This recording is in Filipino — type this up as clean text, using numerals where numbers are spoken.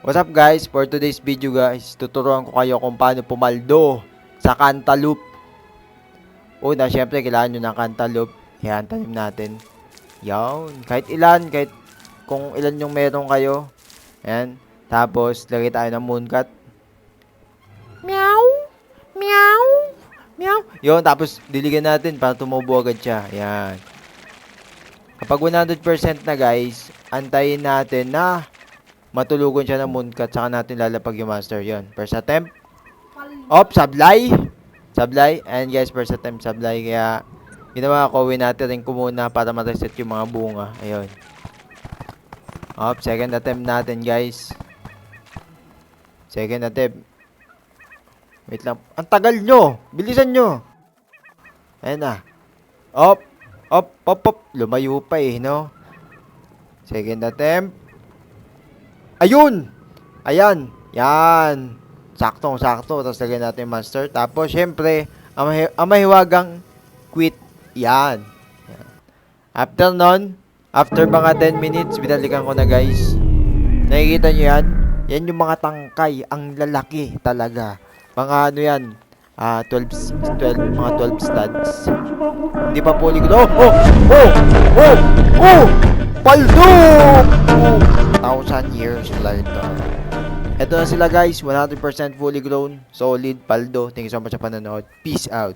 What's up guys? For today's video guys, tuturuan ko kayo kung paano pumaldo sa cantaloupe. Una, syempre kailangan nyo ng cantaloupe. Yan, tanim natin. Yan, kahit ilan, kahit kung ilan yung meron kayo. Yan, tapos lagay tayo ng mooncut. Meow! Meow! Meow! Yun, tapos diligan natin para tumubo agad siya. Yan. Kapag 100% na guys, antayin natin na matulugon siya ng mooncut, saka natin lalapag yung master. Yun, first attempt. Op, sablay. Sablay. And guys, first attempt sablay. Kaya, ginawa ko, winatering ko muna para ma-reset yung mga bunga. Ayun. Op, second attempt natin guys. Second attempt. Wait lang. Ang tagal nyo. Bilisan nyo. Ayan na. Op. Op, op, op. Lumayo pa eh, no? Second attempt. Ayun! Ayan. Yan. Saktong-sakto. Tapos lagyan natin yung master. Tapos, syempre, ang mahiwagang quit. Yan. Yan. After nun, after mga 10 minutes, binalikan ko na guys. Nakikita nyo yan? Yan yung mga tangkay. Ang lalaki talaga. Mga ano yan. 12, mga 12 studs. Hindi pa polygon. Oh! Oh! Oh! Oh! Oh! Paldo! 1,000 years later. Ito na sila guys, 100% fully grown, solid, paldo. Thank you so much sa panonood. Peace out.